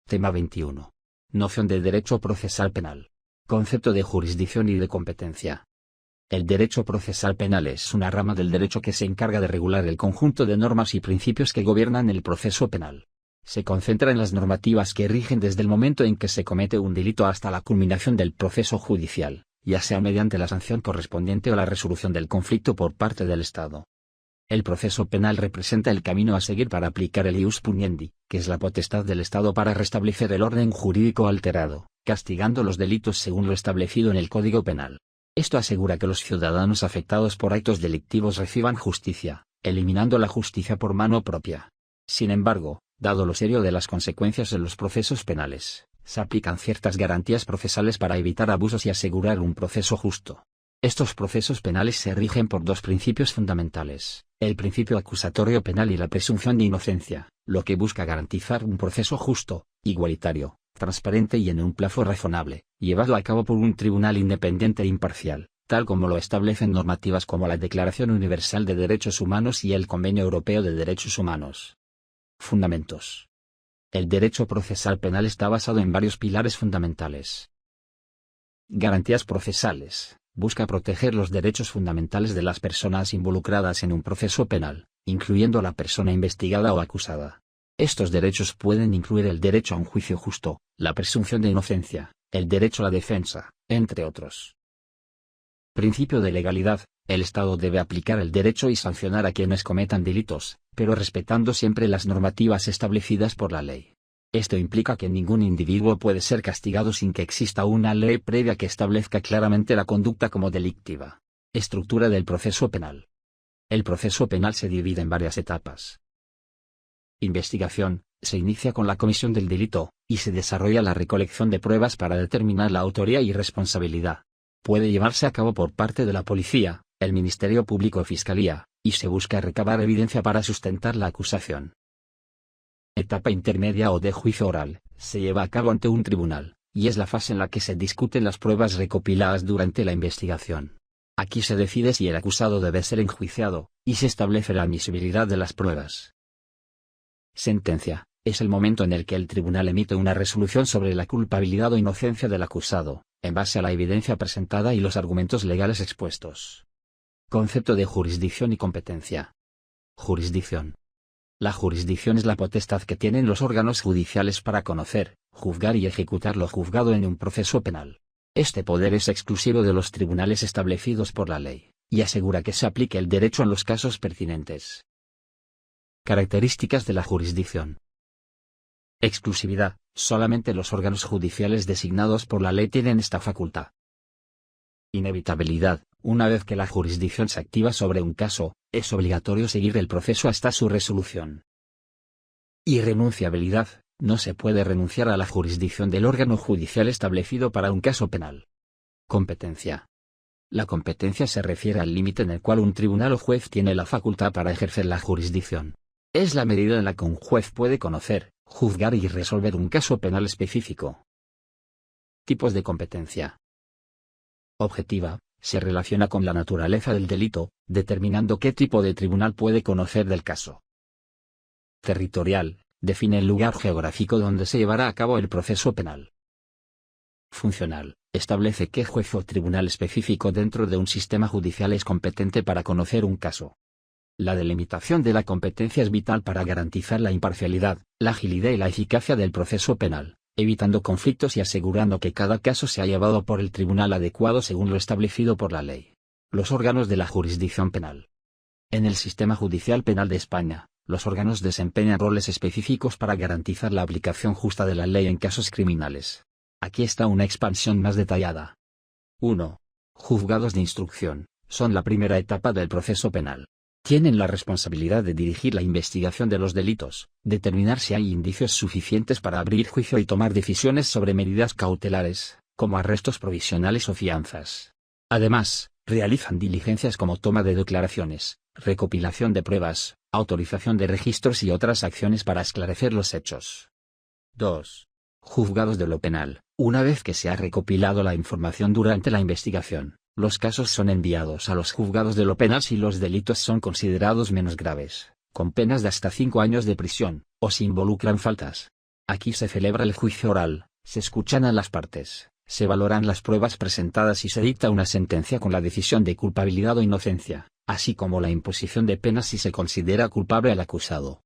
Tema 21. Noción de derecho procesal penal. Concepto de jurisdicción y de competencia. El derecho procesal penal es una rama del derecho que se encarga de regular el conjunto de normas y principios que gobiernan el proceso penal. Se concentra en las normativas que rigen desde el momento en que se comete un delito hasta la culminación del proceso judicial, ya sea mediante la sanción correspondiente o la resolución del conflicto por parte del Estado. El proceso penal representa el camino a seguir para aplicar el ius puniendi, que es la potestad del Estado para restablecer el orden jurídico alterado, castigando los delitos según lo establecido en el Código Penal. Esto asegura que los ciudadanos afectados por actos delictivos reciban justicia, eliminando la justicia por mano propia. Sin embargo, dado lo serio de las consecuencias en los procesos penales, se aplican ciertas garantías procesales para evitar abusos y asegurar un proceso justo. Estos procesos penales se rigen por dos principios fundamentales, el principio acusatorio penal y la presunción de inocencia, lo que busca garantizar un proceso justo, igualitario, transparente y en un plazo razonable, llevado a cabo por un tribunal independiente e imparcial, tal como lo establecen normativas como la Declaración Universal de Derechos Humanos y el Convenio Europeo de Derechos Humanos. Fundamentos. El derecho procesal penal está basado en varios pilares fundamentales. Garantías procesales. Busca proteger los derechos fundamentales de las personas involucradas en un proceso penal, incluyendo a la persona investigada o acusada. Estos derechos pueden incluir el derecho a un juicio justo, la presunción de inocencia, el derecho a la defensa, entre otros. Principio de legalidad. El Estado debe aplicar el derecho y sancionar a quienes cometan delitos, pero respetando siempre las normativas establecidas por la ley. Esto implica que ningún individuo puede ser castigado sin que exista una ley previa que establezca claramente la conducta como delictiva. Estructura del proceso penal. El proceso penal se divide en varias etapas. Investigación. Se inicia con la comisión del delito, y se desarrolla la recolección de pruebas para determinar la autoría y responsabilidad. Puede llevarse a cabo por parte de la policía, el Ministerio Público o Fiscalía, y se busca recabar evidencia para sustentar la acusación. Etapa intermedia o de juicio oral. Se lleva a cabo ante un tribunal, y es la fase en la que se discuten las pruebas recopiladas durante la investigación. Aquí se decide si el acusado debe ser enjuiciado, y se establece la admisibilidad de las pruebas. Sentencia. Es el momento en el que el tribunal emite una resolución sobre la culpabilidad o inocencia del acusado, en base a la evidencia presentada y los argumentos legales expuestos. Concepto de jurisdicción y competencia. Jurisdicción. La jurisdicción es la potestad que tienen los órganos judiciales para conocer, juzgar y ejecutar lo juzgado en un proceso penal. Este poder es exclusivo de los tribunales establecidos por la ley, y asegura que se aplique el derecho en los casos pertinentes. Características de la jurisdicción. Exclusividad. Solamente los órganos judiciales designados por la ley tienen esta facultad. Inevitabilidad. Una vez que la jurisdicción se activa sobre un caso, es obligatorio seguir el proceso hasta su resolución. Irrenunciabilidad. No se puede renunciar a la jurisdicción del órgano judicial establecido para un caso penal. Competencia. La competencia se refiere al límite en el cual un tribunal o juez tiene la facultad para ejercer la jurisdicción. Es la medida en la que un juez puede conocer, juzgar y resolver un caso penal específico. Tipos de competencia. Objetiva. Se relaciona con la naturaleza del delito, determinando qué tipo de tribunal puede conocer del caso. Territorial. Define el lugar geográfico donde se llevará a cabo el proceso penal. Funcional. Establece qué juez o tribunal específico dentro de un sistema judicial es competente para conocer un caso. La delimitación de la competencia es vital para garantizar la imparcialidad, la agilidad y la eficacia del proceso penal, evitando conflictos y asegurando que cada caso sea llevado por el tribunal adecuado según lo establecido por la ley. Los órganos de la jurisdicción penal. En el sistema judicial penal de España, los órganos desempeñan roles específicos para garantizar la aplicación justa de la ley en casos criminales. Aquí está una expansión más detallada. 1. Juzgados de instrucción. Son la primera etapa del proceso penal. Tienen la responsabilidad de dirigir la investigación de los delitos, determinar si hay indicios suficientes para abrir juicio y tomar decisiones sobre medidas cautelares, como arrestos provisionales o fianzas. Además, realizan diligencias como toma de declaraciones, recopilación de pruebas, autorización de registros y otras acciones para esclarecer los hechos. 2. Juzgados de lo penal. Una vez que se ha recopilado la información durante la investigación, los casos son enviados a los juzgados de lo penal si los delitos son considerados menos graves, con penas de hasta 5 años de prisión, o si involucran faltas. Aquí se celebra el juicio oral, se escuchan a las partes, se valoran las pruebas presentadas y se dicta una sentencia con la decisión de culpabilidad o inocencia, así como la imposición de penas si se considera culpable al acusado.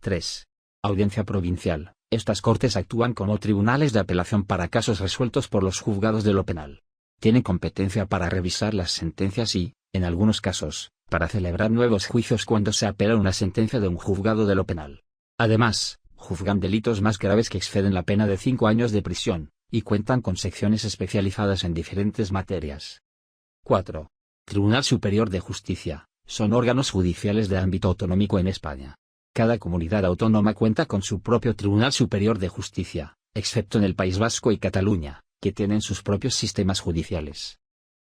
3. Audiencia provincial. Estas cortes actúan como tribunales de apelación para casos resueltos por los juzgados de lo penal. Tienen competencia para revisar las sentencias y, en algunos casos, para celebrar nuevos juicios cuando se apela una sentencia de un juzgado de lo penal. Además, juzgan delitos más graves que exceden la pena de 5 años de prisión, y cuentan con secciones especializadas en diferentes materias. 4. Tribunal Superior de Justicia. Son órganos judiciales de ámbito autonómico en España. Cada comunidad autónoma cuenta con su propio Tribunal Superior de Justicia, excepto en el País Vasco y Cataluña, que tienen sus propios sistemas judiciales.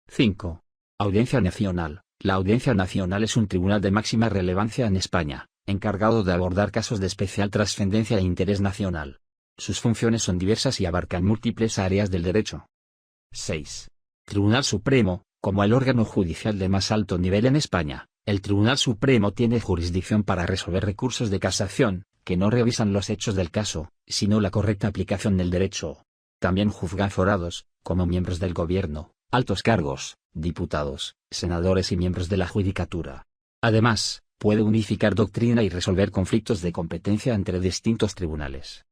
5. Audiencia Nacional. La Audiencia Nacional es un tribunal de máxima relevancia en España, encargado de abordar casos de especial trascendencia e interés nacional. Sus funciones son diversas y abarcan múltiples áreas del derecho. 6. Tribunal Supremo. Como el órgano judicial de más alto nivel en España, el Tribunal Supremo tiene jurisdicción para resolver recursos de casación, que no revisan los hechos del caso, sino la correcta aplicación del derecho. También juzga aforados, como miembros del gobierno, altos cargos, diputados, senadores y miembros de la judicatura. Además, puede unificar doctrina y resolver conflictos de competencia entre distintos tribunales.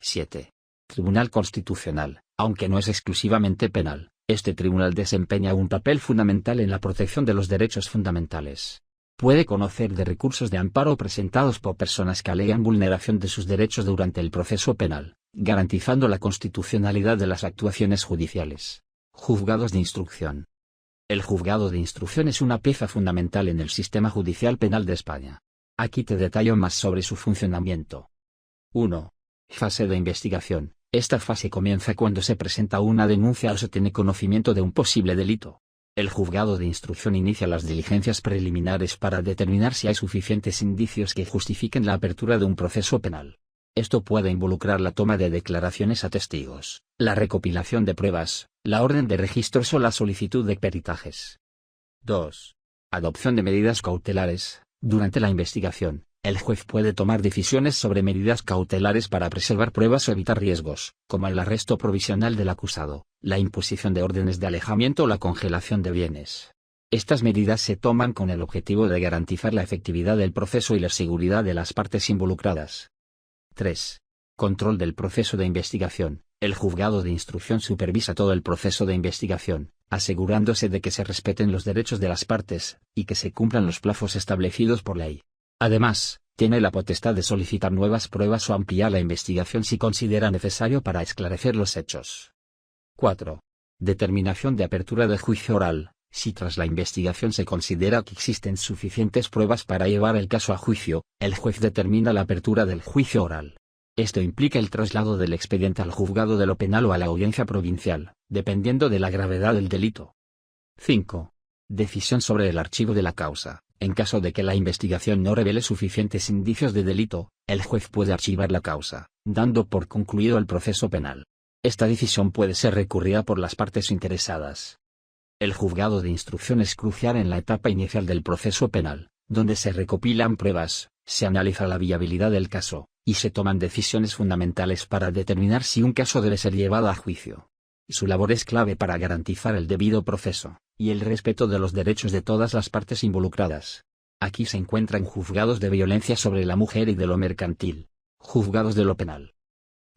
7. Tribunal Constitucional. Aunque no es exclusivamente penal, este tribunal desempeña un papel fundamental en la protección de los derechos fundamentales. Puede conocer de recursos de amparo presentados por personas que alegan vulneración de sus derechos durante el proceso penal, garantizando la constitucionalidad de las actuaciones judiciales. Juzgados de Instrucción. El juzgado de instrucción es una pieza fundamental en el sistema judicial penal de España. Aquí te detallo más sobre su funcionamiento. 1. Fase de investigación. Esta fase comienza cuando se presenta una denuncia o se tiene conocimiento de un posible delito. El juzgado de instrucción inicia las diligencias preliminares para determinar si hay suficientes indicios que justifiquen la apertura de un proceso penal. Esto puede involucrar la toma de declaraciones a testigos, la recopilación de pruebas, la orden de registros o la solicitud de peritajes. 2. Adopción de medidas cautelares. Durante la investigación, el juez puede tomar decisiones sobre medidas cautelares para preservar pruebas o evitar riesgos, como el arresto provisional del acusado, la imposición de órdenes de alejamiento o la congelación de bienes. Estas medidas se toman con el objetivo de garantizar la efectividad del proceso y la seguridad de las partes involucradas. 3. Control del proceso de investigación. El juzgado de instrucción supervisa todo el proceso de investigación, asegurándose de que se respeten los derechos de las partes, y que se cumplan los plazos establecidos por ley. Además, tiene la potestad de solicitar nuevas pruebas o ampliar la investigación si considera necesario para esclarecer los hechos. 4. Determinación de apertura de juicio oral. Si tras la investigación se considera que existen suficientes pruebas para llevar el caso a juicio, el juez determina la apertura del juicio oral. Esto implica el traslado del expediente al juzgado de lo penal o a la audiencia provincial, dependiendo de la gravedad del delito. 5. Decisión sobre el archivo de la causa. En caso de que la investigación no revele suficientes indicios de delito, el juez puede archivar la causa, dando por concluido el proceso penal. Esta decisión puede ser recurrida por las partes interesadas. El juzgado de instrucción es crucial en la etapa inicial del proceso penal, donde se recopilan pruebas, se analiza la viabilidad del caso, y se toman decisiones fundamentales para determinar si un caso debe ser llevado a juicio. Su labor es clave para garantizar el debido proceso, y el respeto de los derechos de todas las partes involucradas. Aquí se encuentran juzgados de violencia sobre la mujer y de lo mercantil, juzgados de lo penal.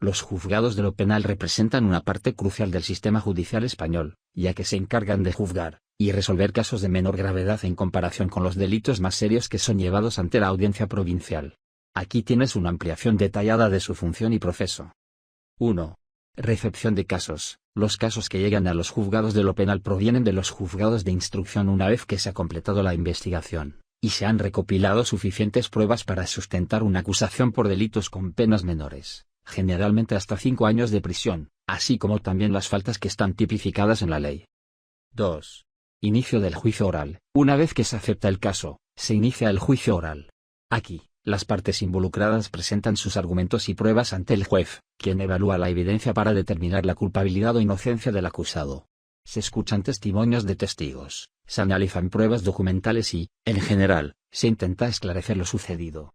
Los juzgados de lo penal representan una parte crucial del sistema judicial español, ya que se encargan de juzgar y resolver casos de menor gravedad en comparación con los delitos más serios que son llevados ante la audiencia provincial. Aquí tienes una ampliación detallada de su función y proceso. 1. Recepción de casos. Los casos que llegan a los juzgados de lo penal provienen de los juzgados de instrucción una vez que se ha completado la investigación, y se han recopilado suficientes pruebas para sustentar una acusación por delitos con penas menores, generalmente hasta 5 años de prisión, así como también las faltas que están tipificadas en la ley. 2. Inicio del juicio oral. Una vez que se acepta el caso, se inicia el juicio oral. Aquí, las partes involucradas presentan sus argumentos y pruebas ante el juez, quien evalúa la evidencia para determinar la culpabilidad o inocencia del acusado. Se escuchan testimonios de testigos, se analizan pruebas documentales y, en general, se intenta esclarecer lo sucedido.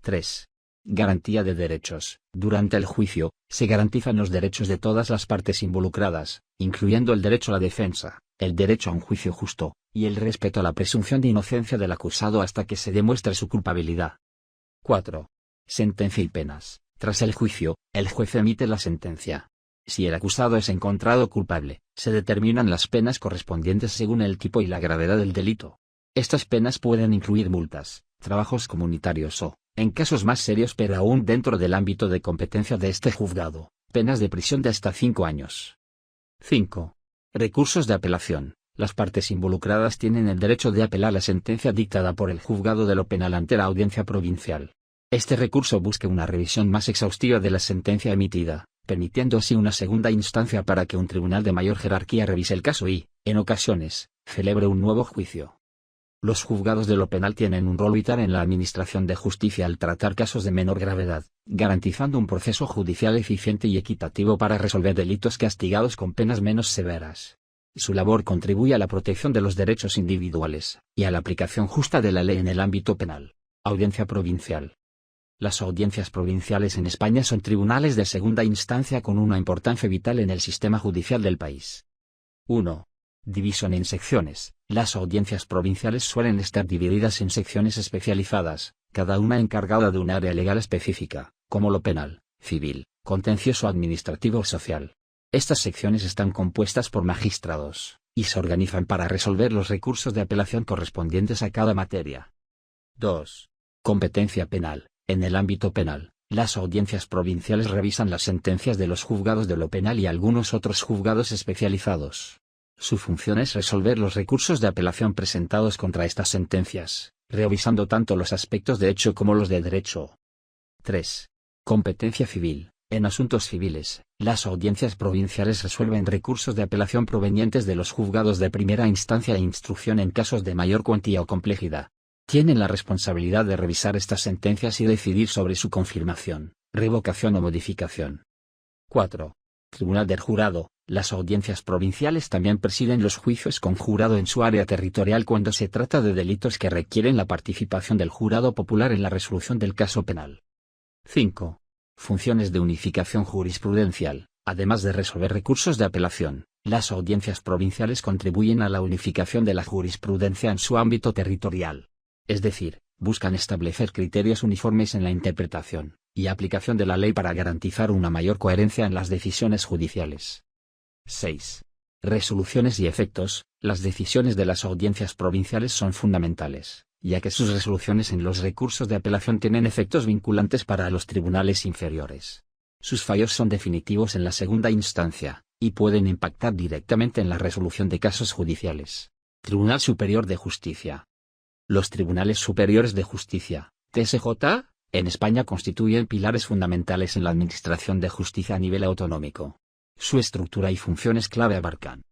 3. Garantía de derechos. Durante el juicio, se garantizan los derechos de todas las partes involucradas, incluyendo el derecho a la defensa, el derecho a un juicio justo, y el respeto a la presunción de inocencia del acusado hasta que se demuestre su culpabilidad. 4. Sentencia y penas. Tras el juicio, el juez emite la sentencia. Si el acusado es encontrado culpable, se determinan las penas correspondientes según el tipo y la gravedad del delito. Estas penas pueden incluir multas, trabajos comunitarios o, en casos más serios pero aún dentro del ámbito de competencia de este juzgado, penas de prisión de hasta 5 años. 5. Recursos de apelación. Las partes involucradas tienen el derecho de apelar la sentencia dictada por el juzgado de lo penal ante la audiencia provincial. Este recurso busca una revisión más exhaustiva de la sentencia emitida, permitiendo así una segunda instancia para que un tribunal de mayor jerarquía revise el caso y, en ocasiones, celebre un nuevo juicio. Los juzgados de lo penal tienen un rol vital en la administración de justicia al tratar casos de menor gravedad, garantizando un proceso judicial eficiente y equitativo para resolver delitos castigados con penas menos severas. Su labor contribuye a la protección de los derechos individuales, y a la aplicación justa de la ley en el ámbito penal. Audiencia provincial. Las audiencias provinciales en España son tribunales de segunda instancia con una importancia vital en el sistema judicial del país. 1. División en secciones. Las audiencias provinciales suelen estar divididas en secciones especializadas, cada una encargada de un área legal específica, como lo penal, civil, contencioso administrativo o social. Estas secciones están compuestas por magistrados, y se organizan para resolver los recursos de apelación correspondientes a cada materia. 2. Competencia penal. En el ámbito penal, las audiencias provinciales revisan las sentencias de los juzgados de lo penal y algunos otros juzgados especializados. Su función es resolver los recursos de apelación presentados contra estas sentencias, revisando tanto los aspectos de hecho como los de derecho. 3. Competencia civil. En asuntos civiles, las audiencias provinciales resuelven recursos de apelación provenientes de los juzgados de primera instancia e instrucción en casos de mayor cuantía o complejidad. Tienen la responsabilidad de revisar estas sentencias y decidir sobre su confirmación, revocación o modificación. 4. Tribunal del Jurado. Las audiencias provinciales también presiden los juicios con jurado en su área territorial cuando se trata de delitos que requieren la participación del jurado popular en la resolución del caso penal. 5. Funciones de unificación jurisprudencial. Además de resolver recursos de apelación, las audiencias provinciales contribuyen a la unificación de la jurisprudencia en su ámbito territorial. Es decir, buscan establecer criterios uniformes en la interpretación y aplicación de la ley para garantizar una mayor coherencia en las decisiones judiciales. 6. Resoluciones y efectos. Las decisiones de las audiencias provinciales son fundamentales, ya que sus resoluciones en los recursos de apelación tienen efectos vinculantes para los tribunales inferiores. Sus fallos son definitivos en la segunda instancia, y pueden impactar directamente en la resolución de casos judiciales. Tribunal Superior de Justicia. Los Tribunales Superiores de Justicia, TSJ, en España constituyen pilares fundamentales en la administración de justicia a nivel autonómico. Su estructura y funciones clave abarcan: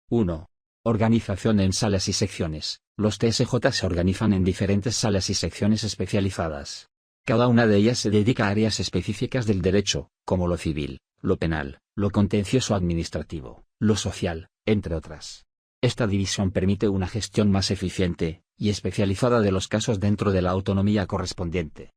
1. Organización en salas y secciones. Los TSJ se organizan en diferentes salas y secciones especializadas. Cada una de ellas se dedica a áreas específicas del derecho, como lo civil, lo penal, lo contencioso administrativo, lo social, entre otras. Esta división permite una gestión más eficiente y especializada de los casos dentro de la autonomía correspondiente.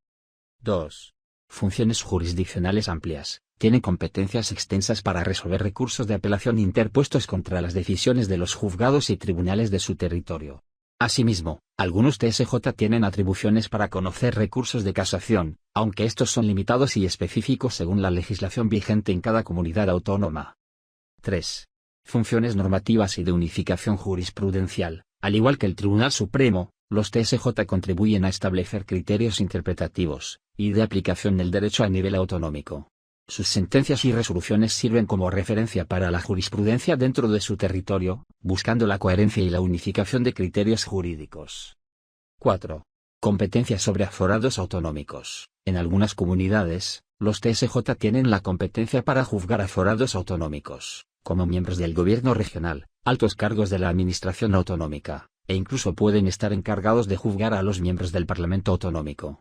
2. Funciones jurisdiccionales amplias. Tiene competencias extensas para resolver recursos de apelación interpuestos contra las decisiones de los juzgados y tribunales de su territorio. Asimismo, algunos TSJ tienen atribuciones para conocer recursos de casación, aunque estos son limitados y específicos según la legislación vigente en cada comunidad autónoma. 3. Funciones normativas y de unificación jurisprudencial. Al igual que el Tribunal Supremo, los TSJ contribuyen a establecer criterios interpretativos y de aplicación del derecho a nivel autonómico. Sus sentencias y resoluciones sirven como referencia para la jurisprudencia dentro de su territorio, buscando la coherencia y la unificación de criterios jurídicos. 4. Competencia sobre aforados autonómicos. En algunas comunidades, los TSJ tienen la competencia para juzgar aforados autonómicos, como miembros del gobierno regional, altos cargos de la administración autonómica, e incluso pueden estar encargados de juzgar a los miembros del Parlamento autonómico.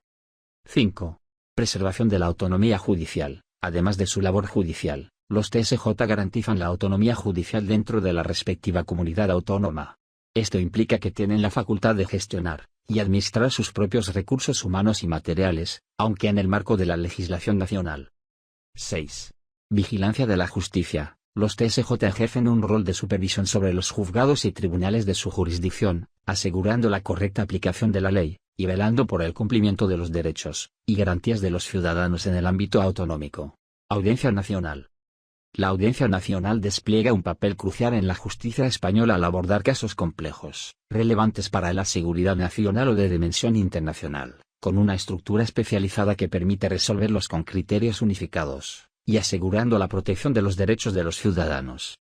5. Preservación de la autonomía judicial. Además de su labor judicial, los TSJ garantizan la autonomía judicial dentro de la respectiva comunidad autónoma. Esto implica que tienen la facultad de gestionar, y administrar sus propios recursos humanos y materiales, aunque en el marco de la legislación nacional. 6. Vigilancia de la justicia. Los TSJ ejercen un rol de supervisión sobre los juzgados y tribunales de su jurisdicción, asegurando la correcta aplicación de la ley, y velando por el cumplimiento de los derechos y garantías de los ciudadanos en el ámbito autonómico. Audiencia Nacional. La Audiencia Nacional despliega un papel crucial en la justicia española al abordar casos complejos, relevantes para la seguridad nacional o de dimensión internacional, con una estructura especializada que permite resolverlos con criterios unificados, y asegurando la protección de los derechos de los ciudadanos.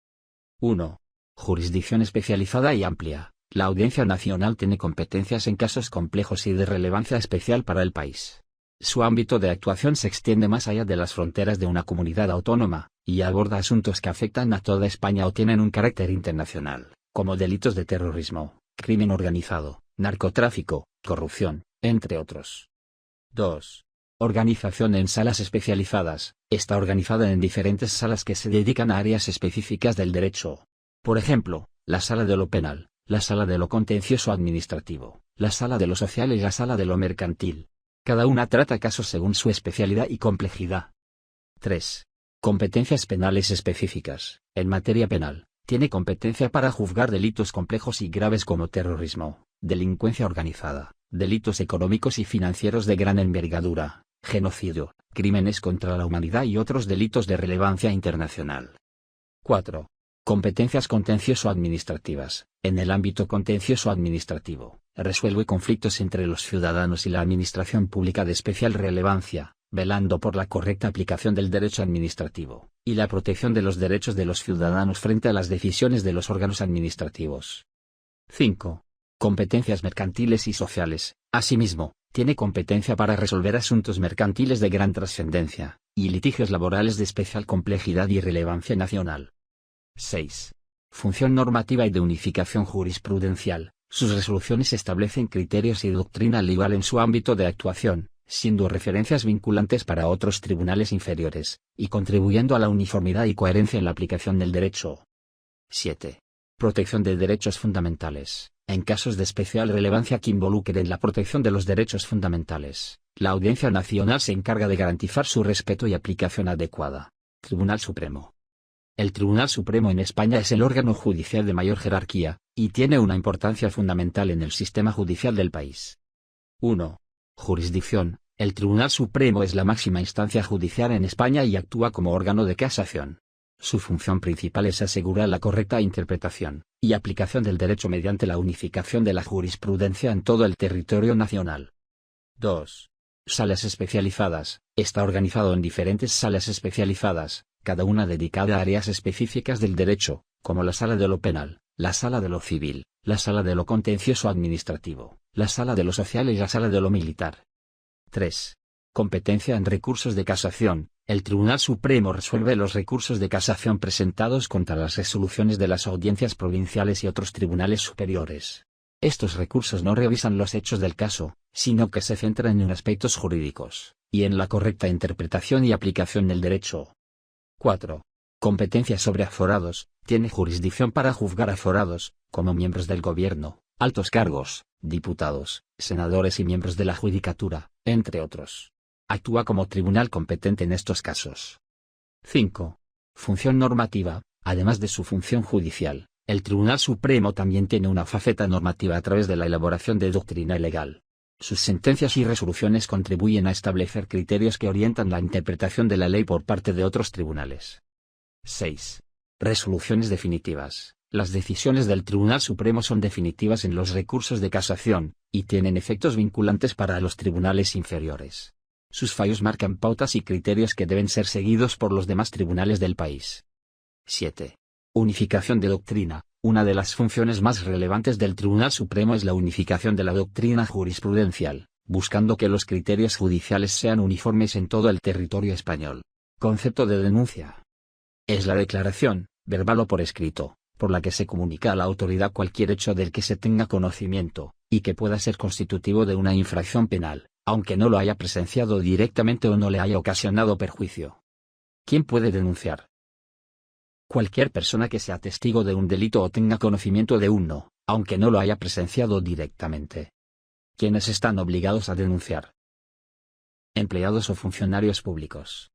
1. Jurisdicción especializada y amplia. La Audiencia Nacional tiene competencias en casos complejos y de relevancia especial para el país. Su ámbito de actuación se extiende más allá de las fronteras de una comunidad autónoma, y aborda asuntos que afectan a toda España o tienen un carácter internacional, como delitos de terrorismo, crimen organizado, narcotráfico, corrupción, entre otros. 2. Organización en salas especializadas. Está organizada en diferentes salas que se dedican a áreas específicas del derecho. Por ejemplo, la Sala de lo Penal, la Sala de lo Contencioso Administrativo, la Sala de lo Social y la Sala de lo Mercantil. Cada una trata casos según su especialidad y complejidad. 3. Competencias penales específicas. En materia penal, tiene competencia para juzgar delitos complejos y graves como terrorismo, delincuencia organizada, delitos económicos y financieros de gran envergadura, genocidio, crímenes contra la humanidad y otros delitos de relevancia internacional. 4. Competencias contencioso-administrativas. En el ámbito contencioso-administrativo, resuelve conflictos entre los ciudadanos y la administración pública de especial relevancia, velando por la correcta aplicación del derecho administrativo, y la protección de los derechos de los ciudadanos frente a las decisiones de los órganos administrativos. 5. Competencias mercantiles y sociales. Asimismo, tiene competencia para resolver asuntos mercantiles de gran trascendencia, y litigios laborales de especial complejidad y relevancia nacional. 6. Función normativa y de unificación jurisprudencial. Sus resoluciones establecen criterios y doctrina legal en su ámbito de actuación, siendo referencias vinculantes para otros tribunales inferiores, y contribuyendo a la uniformidad y coherencia en la aplicación del derecho. 7. Protección de derechos fundamentales. En casos de especial relevancia que involucren la protección de los derechos fundamentales, la Audiencia Nacional se encarga de garantizar su respeto y aplicación adecuada. Tribunal Supremo. El Tribunal Supremo en España es el órgano judicial de mayor jerarquía, y tiene una importancia fundamental en el sistema judicial del país. 1. Jurisdicción. El Tribunal Supremo es la máxima instancia judicial en España y actúa como órgano de casación. Su función principal es asegurar la correcta interpretación y aplicación del derecho mediante la unificación de la jurisprudencia en todo el territorio nacional. 2. Salas especializadas. Está organizado en diferentes salas especializadas, cada una dedicada a áreas específicas del derecho, como la Sala de lo Penal, la Sala de lo Civil, la Sala de lo Contencioso Administrativo, la Sala de lo Social y la Sala de lo Militar. 3. Competencia en recursos de casación. El Tribunal Supremo resuelve los recursos de casación presentados contra las resoluciones de las audiencias provinciales y otros tribunales superiores. Estos recursos no revisan los hechos del caso, sino que se centran en aspectos jurídicos, y en la correcta interpretación y aplicación del derecho. 4. Competencia sobre aforados. Tiene jurisdicción para juzgar aforados, como miembros del gobierno, altos cargos, diputados, senadores y miembros de la judicatura, entre otros. Actúa como tribunal competente en estos casos. 5. Función normativa. Además de su función judicial, el Tribunal Supremo también tiene una faceta normativa a través de la elaboración de doctrina legal. Sus sentencias y resoluciones contribuyen a establecer criterios que orientan la interpretación de la ley por parte de otros tribunales. 6. Resoluciones definitivas. Las decisiones del Tribunal Supremo son definitivas en los recursos de casación, y tienen efectos vinculantes para los tribunales inferiores. Sus fallos marcan pautas y criterios que deben ser seguidos por los demás tribunales del país. 7. Unificación de doctrina. Una de las funciones más relevantes del Tribunal Supremo es la unificación de la doctrina jurisprudencial, buscando que los criterios judiciales sean uniformes en todo el territorio español. Concepto de denuncia. Es la declaración, verbal o por escrito, por la que se comunica a la autoridad cualquier hecho del que se tenga conocimiento, y que pueda ser constitutivo de una infracción penal, aunque no lo haya presenciado directamente o no le haya ocasionado perjuicio. ¿Quién puede denunciar? Cualquier persona que sea testigo de un delito o tenga conocimiento de uno, aunque no lo haya presenciado directamente. quienes están obligados a denunciar. Empleados o funcionarios públicos.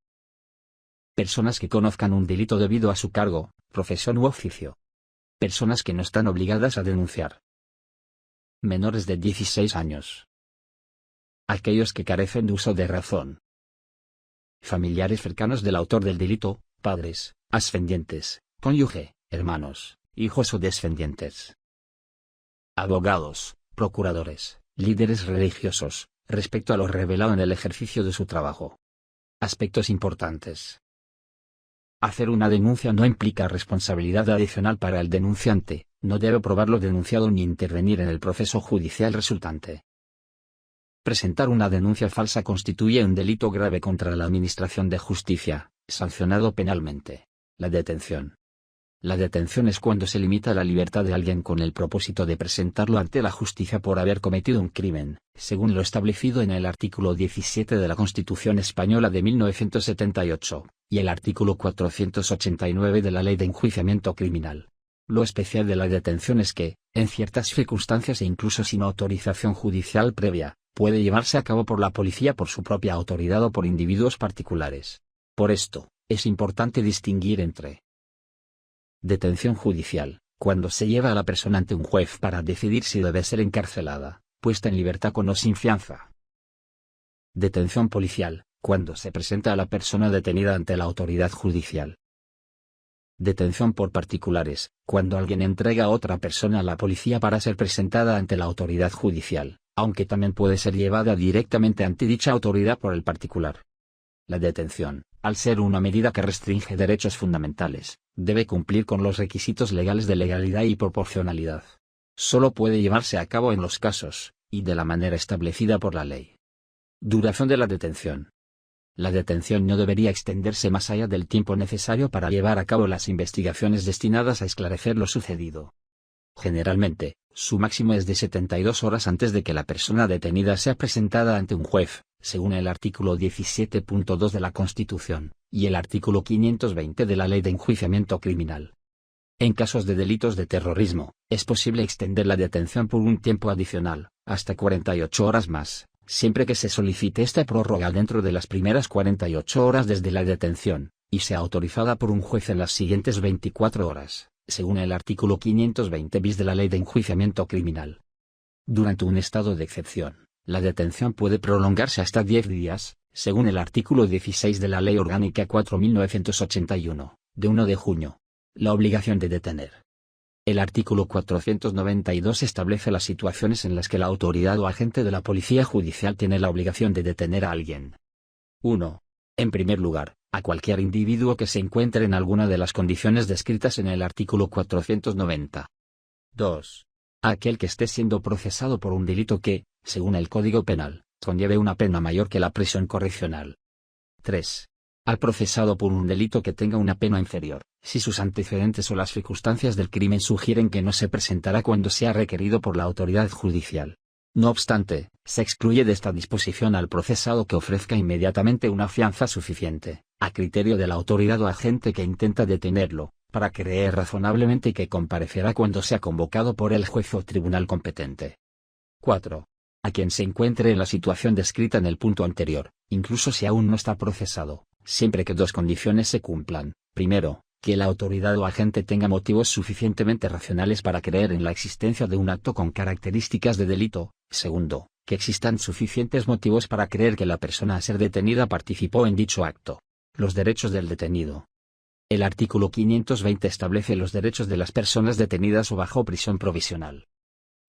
Personas que conozcan un delito debido a su cargo, profesión u oficio. Personas que no están obligadas a denunciar. Menores de 16 años. Aquellos que carecen de uso de razón. Familiares cercanos del autor del delito, padres, ascendientes, cónyuge, hermanos, hijos o descendientes. Abogados, procuradores, líderes religiosos, respecto a lo revelado en el ejercicio de su trabajo. Aspectos importantes. Hacer una denuncia no implica responsabilidad adicional para el denunciante, no debe probar lo denunciado ni intervenir en el proceso judicial resultante. Presentar una denuncia falsa constituye un delito grave contra la Administración de Justicia, sancionado penalmente. La detención. La detención es cuando se limita la libertad de alguien con el propósito de presentarlo ante la justicia por haber cometido un crimen, según lo establecido en el artículo 17 de la Constitución Española de 1978, y el artículo 489 de la Ley de Enjuiciamiento Criminal. Lo especial de la detención es que, en ciertas circunstancias e incluso sin autorización judicial previa, puede llevarse a cabo por la policía por su propia autoridad o por individuos particulares. Por esto, es importante distinguir entre detención judicial, cuando se lleva a la persona ante un juez para decidir si debe ser encarcelada, puesta en libertad con o sin fianza. Detención policial, cuando se presenta a la persona detenida ante la autoridad judicial. Detención por particulares, cuando alguien entrega a otra persona a la policía para ser presentada ante la autoridad judicial, aunque también puede ser llevada directamente ante dicha autoridad por el particular. La detención, al ser una medida que restringe derechos fundamentales, debe cumplir con los requisitos legales de legalidad y proporcionalidad. Solo puede llevarse a cabo en los casos, y de la manera establecida por la ley. Duración de la detención. La detención no debería extenderse más allá del tiempo necesario para llevar a cabo las investigaciones destinadas a esclarecer lo sucedido. Generalmente, su máximo es de 72 horas antes de que la persona detenida sea presentada ante un juez, según el artículo 17.2 de la Constitución, y el artículo 520 de la Ley de Enjuiciamiento Criminal. En casos de delitos de terrorismo, es posible extender la detención por un tiempo adicional, hasta 48 horas más, siempre que se solicite esta prórroga dentro de las primeras 48 horas desde la detención, y sea autorizada por un juez en las siguientes 24 horas, según el artículo 520 bis de la Ley de Enjuiciamiento Criminal. Durante un estado de excepción, la detención puede prolongarse hasta 10 días, según el artículo 16 de la Ley Orgánica 4.981, de 1 de junio. La obligación de detener. El artículo 492 establece las situaciones en las que la autoridad o agente de la policía judicial tiene la obligación de detener a alguien. 1. En primer lugar, a cualquier individuo que se encuentre en alguna de las condiciones descritas en el artículo 490. 2. A aquel que esté siendo procesado por un delito que, según el Código Penal, conlleve una pena mayor que la prisión correccional. 3. Al procesado por un delito que tenga una pena inferior, si sus antecedentes o las circunstancias del crimen sugieren que no se presentará cuando sea requerido por la autoridad judicial. No obstante, se excluye de esta disposición al procesado que ofrezca inmediatamente una fianza suficiente, a criterio de la autoridad o agente que intenta detenerlo, para creer razonablemente que comparecerá cuando sea convocado por el juez o tribunal competente. 4. A quien se encuentre en la situación descrita en el punto anterior, incluso si aún no está procesado, siempre que dos condiciones se cumplan. Primero, que la autoridad o agente tenga motivos suficientemente racionales para creer en la existencia de un acto con características de delito. Segundo, que existan suficientes motivos para creer que la persona a ser detenida participó en dicho acto. Los derechos del detenido. El artículo 520 establece los derechos de las personas detenidas o bajo prisión provisional.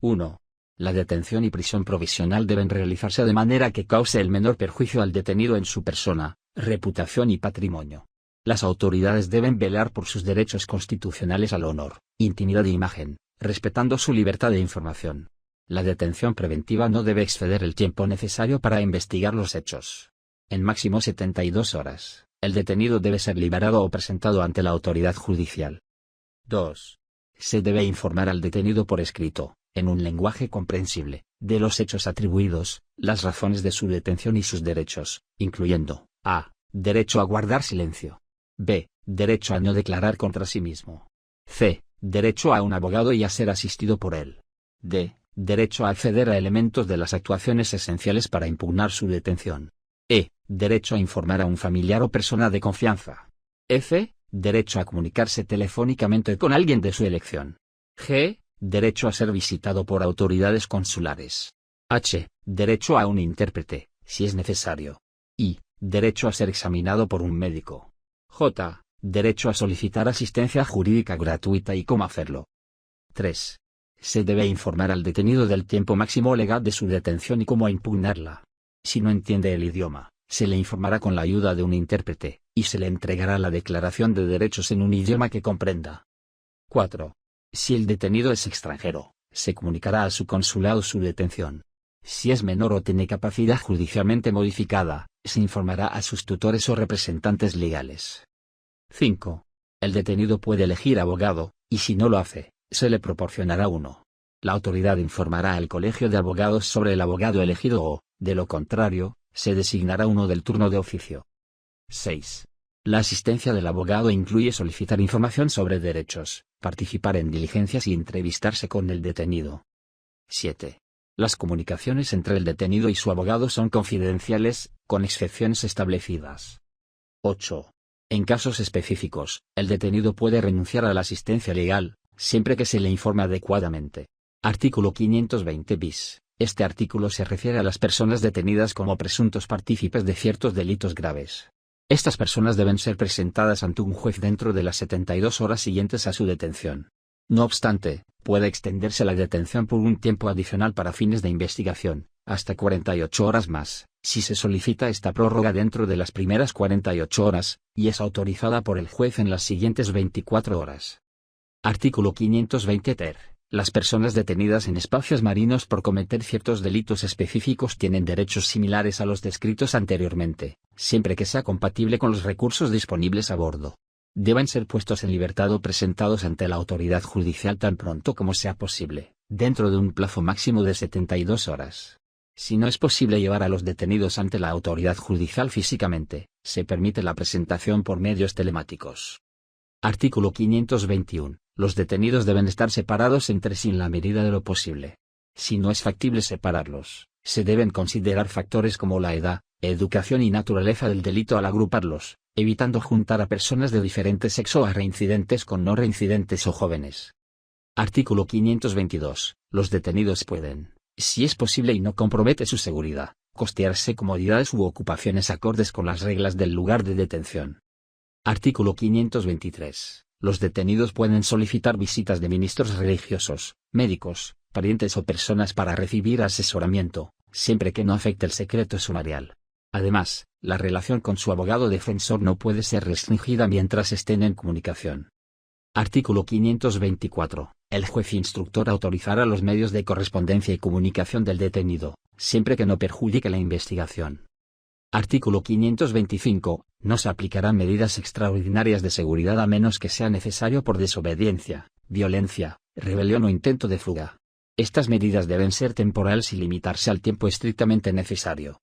1. La detención y prisión provisional deben realizarse de manera que cause el menor perjuicio al detenido en su persona, reputación y patrimonio. Las autoridades deben velar por sus derechos constitucionales al honor, intimidad e imagen, respetando su libertad de información. La detención preventiva no debe exceder el tiempo necesario para investigar los hechos. En máximo 72 horas, el detenido debe ser liberado o presentado ante la autoridad judicial. 2. Se debe informar al detenido por escrito, en un lenguaje comprensible, de los hechos atribuidos, las razones de su detención y sus derechos, incluyendo a. Derecho a guardar silencio. B. Derecho a no declarar contra sí mismo. C. Derecho a un abogado y a ser asistido por él. D. Derecho a acceder a elementos de las actuaciones esenciales para impugnar su detención. E. Derecho a informar a un familiar o persona de confianza. F. Derecho a comunicarse telefónicamente con alguien de su elección. G. Derecho a ser visitado por autoridades consulares. H. Derecho a un intérprete, si es necesario. I. Derecho a ser examinado por un médico. J. Derecho a solicitar asistencia jurídica gratuita y cómo hacerlo. 3. Se debe informar al detenido del tiempo máximo legal de su detención y cómo impugnarla. Si no entiende el idioma, se le informará con la ayuda de un intérprete, y se le entregará la declaración de derechos en un idioma que comprenda. 4. Si el detenido es extranjero, se comunicará a su consulado su detención. Si es menor o tiene capacidad judicialmente modificada, se informará a sus tutores o representantes legales. 5. El detenido puede elegir abogado, y si no lo hace, se le proporcionará uno. La autoridad informará al colegio de abogados sobre el abogado elegido o, de lo contrario, se designará uno del turno de oficio. 6. La asistencia del abogado incluye solicitar información sobre derechos, participar en diligencias y entrevistarse con el detenido. 7. Las comunicaciones entre el detenido y su abogado son confidenciales, con excepciones establecidas. 8. En casos específicos, el detenido puede renunciar a la asistencia legal, siempre que se le informe adecuadamente. Artículo 520 bis. Este artículo se refiere a las personas detenidas como presuntos partícipes de ciertos delitos graves. Estas personas deben ser presentadas ante un juez dentro de las 72 horas siguientes a su detención. No obstante, puede extenderse la detención por un tiempo adicional para fines de investigación, hasta 48 horas más, si se solicita esta prórroga dentro de las primeras 48 horas, y es autorizada por el juez en las siguientes 24 horas. Artículo 520 ter. Las personas detenidas en espacios marinos por cometer ciertos delitos específicos tienen derechos similares a los descritos anteriormente, siempre que sea compatible con los recursos disponibles a bordo. Deben ser puestos en libertad o presentados ante la autoridad judicial tan pronto como sea posible, dentro de un plazo máximo de 72 horas. Si no es posible llevar a los detenidos ante la autoridad judicial físicamente, se permite la presentación por medios telemáticos. Artículo 521. Los detenidos deben estar separados entre sí en la medida de lo posible. Si no es factible separarlos, se deben considerar factores como la edad, educación y naturaleza del delito al agruparlos, evitando juntar a personas de diferente sexo a reincidentes con no reincidentes o jóvenes. Artículo 522. Los detenidos pueden, si es posible y no compromete su seguridad, costearse comodidades u ocupaciones acordes con las reglas del lugar de detención. Artículo 523. Los detenidos pueden solicitar visitas de ministros religiosos, médicos, parientes o personas para recibir asesoramiento, siempre que no afecte el secreto sumarial. Además, la relación con su abogado defensor no puede ser restringida mientras estén en comunicación. Artículo 524. El juez instructor autorizará los medios de correspondencia y comunicación del detenido, siempre que no perjudique la investigación. Artículo 525. No se aplicarán medidas extraordinarias de seguridad a menos que sea necesario por desobediencia, violencia, rebelión o intento de fuga. Estas medidas deben ser temporales y limitarse al tiempo estrictamente necesario.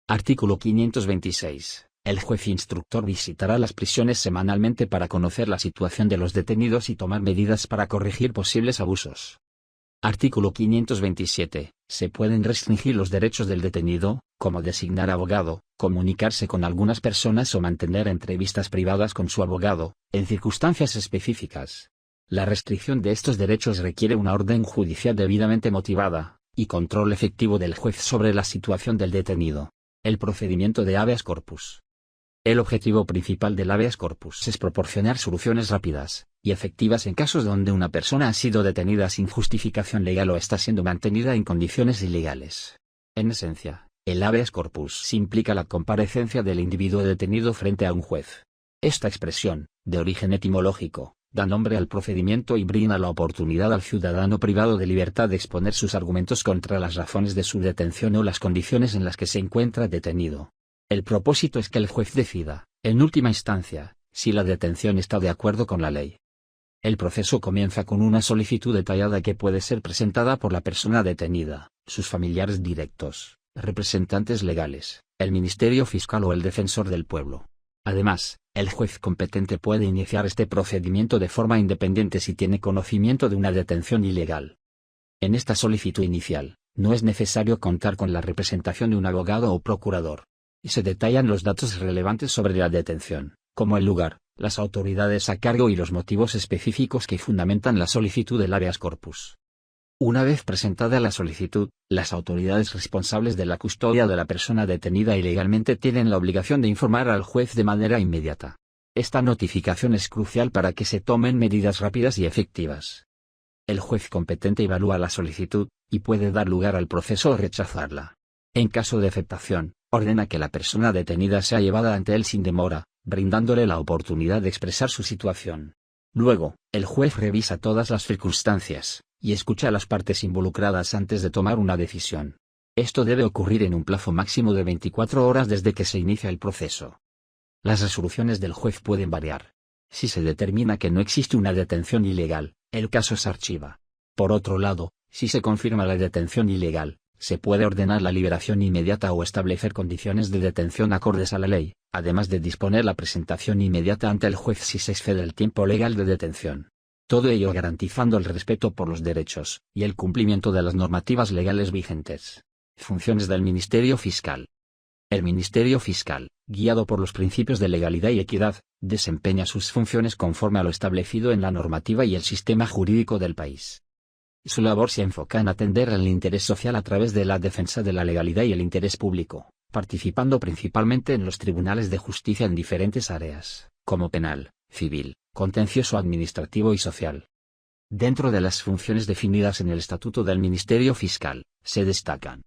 Artículo 526. El juez instructor visitará las prisiones semanalmente para conocer la situación de los detenidos y tomar medidas para corregir posibles abusos. Artículo 527. Se pueden restringir los derechos del detenido, como designar abogado, comunicarse con algunas personas o mantener entrevistas privadas con su abogado, en circunstancias específicas. La restricción de estos derechos requiere una orden judicial debidamente motivada, y control efectivo del juez sobre la situación del detenido. El procedimiento de habeas corpus. El objetivo principal del habeas corpus es proporcionar soluciones rápidas y efectivas en casos donde una persona ha sido detenida sin justificación legal o está siendo mantenida en condiciones ilegales. En esencia, el habeas corpus implica la comparecencia del individuo detenido frente a un juez. Esta expresión, de origen etimológico, da nombre al procedimiento y brinda la oportunidad al ciudadano privado de libertad de exponer sus argumentos contra las razones de su detención o las condiciones en las que se encuentra detenido. El propósito es que el juez decida, en última instancia, si la detención está de acuerdo con la ley. El proceso comienza con una solicitud detallada que puede ser presentada por la persona detenida, sus familiares directos, representantes legales, el Ministerio Fiscal o el Defensor del Pueblo. Además, el juez competente puede iniciar este procedimiento de forma independiente si tiene conocimiento de una detención ilegal. En esta solicitud inicial, no es necesario contar con la representación de un abogado o procurador. Y se detallan los datos relevantes sobre la detención, como el lugar, las autoridades a cargo y los motivos específicos que fundamentan la solicitud del habeas corpus. Una vez presentada la solicitud, las autoridades responsables de la custodia de la persona detenida ilegalmente tienen la obligación de informar al juez de manera inmediata. Esta notificación es crucial para que se tomen medidas rápidas y efectivas. El juez competente evalúa la solicitud, y puede dar lugar al proceso o rechazarla. En caso de aceptación, ordena que la persona detenida sea llevada ante él sin demora, brindándole la oportunidad de expresar su situación. Luego, el juez revisa todas las circunstancias, y escucha a las partes involucradas antes de tomar una decisión. Esto debe ocurrir en un plazo máximo de 24 horas desde que se inicia el proceso. Las resoluciones del juez pueden variar. Si se determina que no existe una detención ilegal, el caso se archiva. Por otro lado, si se confirma la detención ilegal, se puede ordenar la liberación inmediata o establecer condiciones de detención acordes a la ley, además de disponer la presentación inmediata ante el juez si se excede el tiempo legal de detención. Todo ello garantizando el respeto por los derechos, y el cumplimiento de las normativas legales vigentes. Funciones del Ministerio Fiscal. El Ministerio Fiscal, guiado por los principios de legalidad y equidad, desempeña sus funciones conforme a lo establecido en la normativa y el sistema jurídico del país. Su labor se enfoca en atender al interés social a través de la defensa de la legalidad y el interés público, participando principalmente en los tribunales de justicia en diferentes áreas, como penal, civil, contencioso administrativo y social. Dentro de las funciones definidas en el Estatuto del Ministerio Fiscal, se destacan: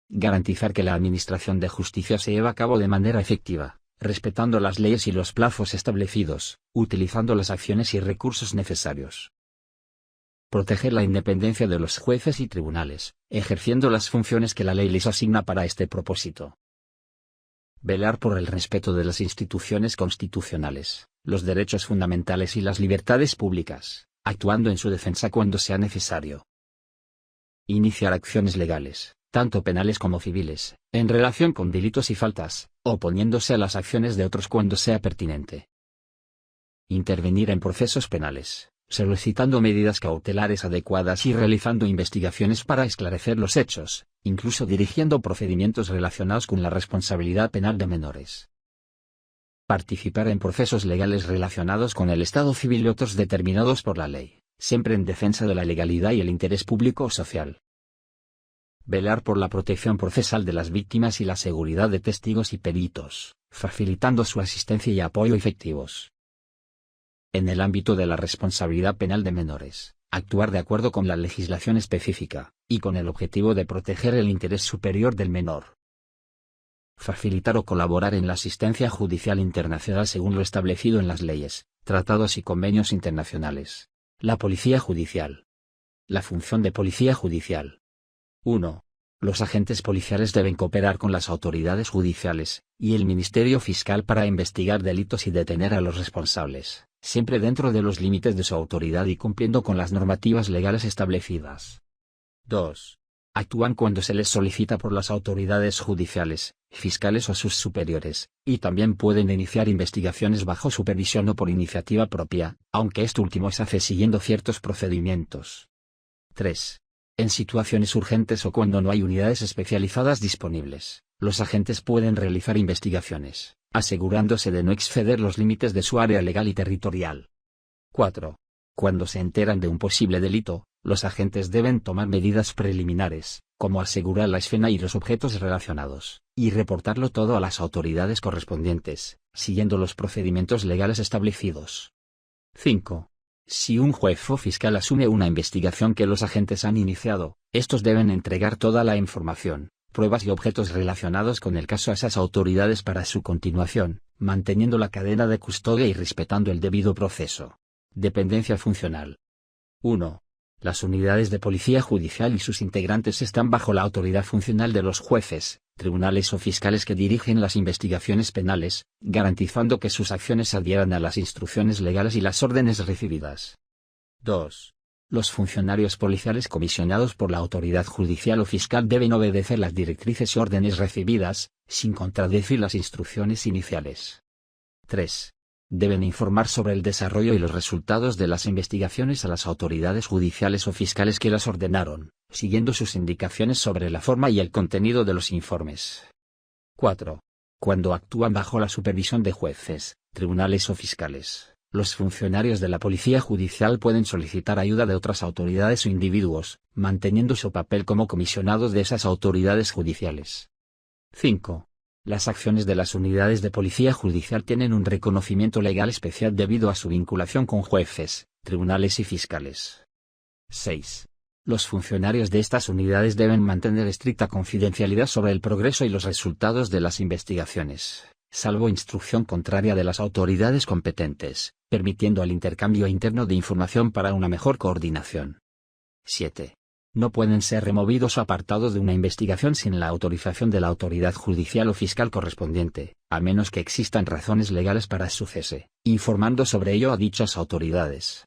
garantizar que la administración de justicia se lleve a cabo de manera efectiva, respetando las leyes y los plazos establecidos, utilizando las acciones y recursos necesarios. Proteger la independencia de los jueces y tribunales, ejerciendo las funciones que la ley les asigna para este propósito. Velar por el respeto de las instituciones constitucionales, los derechos fundamentales y las libertades públicas, actuando en su defensa cuando sea necesario. Iniciar acciones legales, tanto penales como civiles, en relación con delitos y faltas, oponiéndose a las acciones de otros cuando sea pertinente. Intervenir en procesos penales, solicitando medidas cautelares adecuadas y realizando investigaciones para esclarecer los hechos, incluso dirigiendo procedimientos relacionados con la responsabilidad penal de menores. Participar en procesos legales relacionados con el Estado civil y otros determinados por la ley, siempre en defensa de la legalidad y el interés público o social. Velar por la protección procesal de las víctimas y la seguridad de testigos y peritos, facilitando su asistencia y apoyo efectivos. En el ámbito de la responsabilidad penal de menores, actuar de acuerdo con la legislación específica, y con el objetivo de proteger el interés superior del menor. Facilitar o colaborar en la asistencia judicial internacional según lo establecido en las leyes, tratados y convenios internacionales. La Policía Judicial. La función de Policía Judicial. 1. Los agentes policiales deben cooperar con las autoridades judiciales, y el Ministerio Fiscal para investigar delitos y detener a los responsables, siempre dentro de los límites de su autoridad y cumpliendo con las normativas legales establecidas. 2. Actúan cuando se les solicita por las autoridades judiciales, fiscales o sus superiores, y también pueden iniciar investigaciones bajo supervisión o por iniciativa propia, aunque esto último se hace siguiendo ciertos procedimientos. 3. En situaciones urgentes o cuando no hay unidades especializadas disponibles, los agentes pueden realizar investigaciones, asegurándose de no exceder los límites de su área legal y territorial. 4. Cuando se enteran de un posible delito, los agentes deben tomar medidas preliminares, como asegurar la escena y los objetos relacionados, y reportarlo todo a las autoridades correspondientes, siguiendo los procedimientos legales establecidos. 5. Si un juez o fiscal asume una investigación que los agentes han iniciado, estos deben entregar toda la información, pruebas y objetos relacionados con el caso a esas autoridades para su continuación, manteniendo la cadena de custodia y respetando el debido proceso. Dependencia funcional. 1. Las unidades de policía judicial y sus integrantes están bajo la autoridad funcional de los jueces, tribunales o fiscales que dirigen las investigaciones penales, garantizando que sus acciones adhieran a las instrucciones legales y las órdenes recibidas. 2. Los funcionarios policiales comisionados por la autoridad judicial o fiscal deben obedecer las directrices y órdenes recibidas, sin contradecir las instrucciones iniciales. 3. Deben informar sobre el desarrollo y los resultados de las investigaciones a las autoridades judiciales o fiscales que las ordenaron, siguiendo sus indicaciones sobre la forma y el contenido de los informes. 4. Cuando actúan bajo la supervisión de jueces, tribunales o fiscales, los funcionarios de la Policía Judicial pueden solicitar ayuda de otras autoridades o individuos, manteniendo su papel como comisionados de esas autoridades judiciales. 5. Las acciones de las unidades de policía judicial tienen un reconocimiento legal especial debido a su vinculación con jueces, tribunales y fiscales. 6. Los funcionarios de estas unidades deben mantener estricta confidencialidad sobre el progreso y los resultados de las investigaciones, salvo instrucción contraria de las autoridades competentes, permitiendo el intercambio interno de información para una mejor coordinación. 7. No pueden ser removidos o apartados de una investigación sin la autorización de la autoridad judicial o fiscal correspondiente, a menos que existan razones legales para su cese, informando sobre ello a dichas autoridades.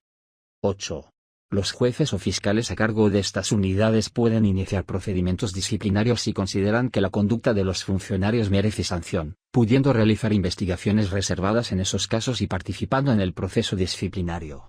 8. Los jueces o fiscales a cargo de estas unidades pueden iniciar procedimientos disciplinarios si consideran que la conducta de los funcionarios merece sanción, pudiendo realizar investigaciones reservadas en esos casos y participando en el proceso disciplinario.